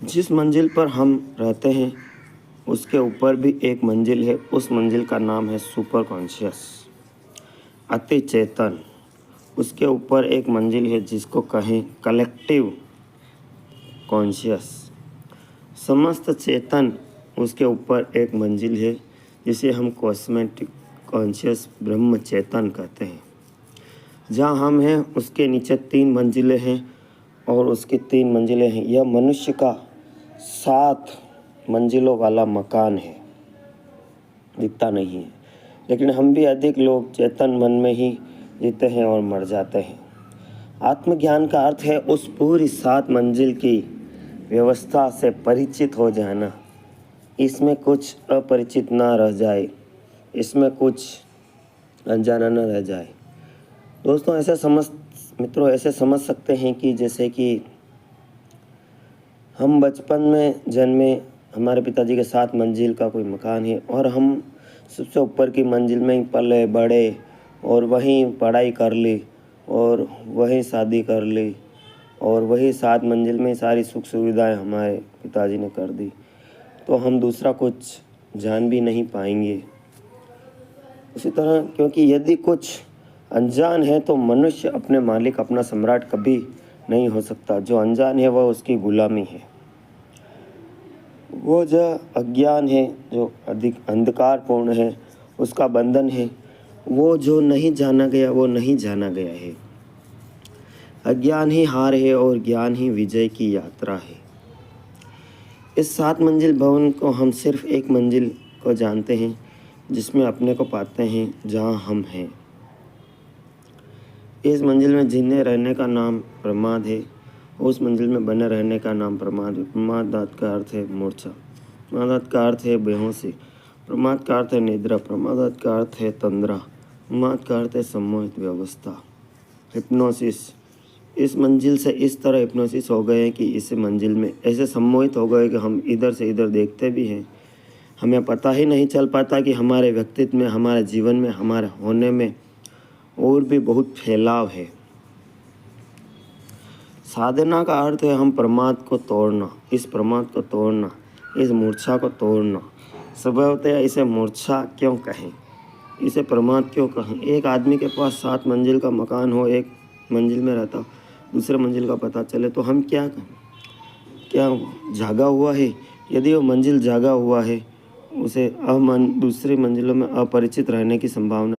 जिस मंजिल पर हम रहते हैं उसके ऊपर भी एक मंजिल है। उस मंजिल का नाम है सुपर कॉन्शियस, अति चेतन। उसके ऊपर एक मंजिल है जिसको कहें कलेक्टिव कॉन्शियस, समस्त चेतन। उसके ऊपर एक मंजिल है जिसे हम कॉस्मेटिक कॉन्शियस ब्रह्म चेतन कहते हैं। जहाँ हम हैं उसके नीचे 3 मंजिलें हैं और उसकी 3 मंजिलें हैं। यह मनुष्य का 7 मंजिलों वाला मकान है, दिखता नहीं है, लेकिन हम भी अधिक लोग चेतन मन में ही जीते हैं और मर जाते हैं। आत्मज्ञान का अर्थ है उस पूरी 7 मंजिल की व्यवस्था से परिचित हो जाना। इसमें कुछ अपरिचित ना रह जाए, इसमें कुछ अनजाना न रह जाए। दोस्तों मित्रों ऐसे समझ सकते हैं कि जैसे कि हम बचपन में जन्मे, हमारे पिताजी के 7 मंजिल का कोई मकान है और हम सबसे ऊपर की मंजिल में ही पले बड़े और वहीं पढ़ाई कर ली और वहीं शादी कर ली और वही 7 मंजिल में सारी सुख सुविधाएं हमारे पिताजी ने कर दी, तो हम दूसरा कुछ जान भी नहीं पाएंगे। इसी तरह क्योंकि यदि कुछ अनजान है तो मनुष्य अपने मालिक, अपना सम्राट कभी नहीं हो सकता। जो अनजान है वह उसकी गुलामी है। वो जो अज्ञान है, जो अधिक अंधकारपूर्ण है, उसका बंधन है। वो जो नहीं जाना गया वो नहीं जाना गया है। अज्ञान ही हार है और ज्ञान ही विजय की यात्रा है। इस 7 मंजिल भवन को हम सिर्फ एक मंजिल को जानते हैं जिसमें अपने को पाते हैं, जहाँ हम हैं। इस मंजिल में जीने रहने का नाम प्रमाद है, उस मंजिल में बने रहने का नाम प्रमाद है। प्रमाद का अर्थ है मूर्छा, प्रमाद का अर्थ है बेहोशी, प्रमाद का अर्थ है निद्रा, प्रमाद का अर्थ है तंद्रा, प्रमाद का अर्थ है सम्मोहित व्यवस्था, हिप्नोसिस। इस मंजिल से इस तरह हिप्नोसिस हो गए कि इस मंजिल में ऐसे सम्मोहित हो गए कि हम इधर से इधर देखते भी हैं। हमें पता ही नहीं चल पाता कि हमारे व्यक्तित्व में, हमारे जीवन में, हमारे होने में और भी बहुत फैलाव है। साधना का अर्थ है हम प्रमाद को तोड़ना, इस प्रमाद को तोड़ना, इस मूर्छा को तोड़ना। स्वभावतः इसे मूर्छा क्यों कहें, इसे प्रमाद क्यों कहें? एक आदमी के पास 7 मंजिल का मकान हो, एक मंजिल में रहता, दूसरे मंजिल का पता चले तो हम क्या कहें? क्या जागा हुआ है? यदि वो मंजिल जागा हुआ है, उसे दूसरी मंजिलों में अपरिचित रहने की संभावना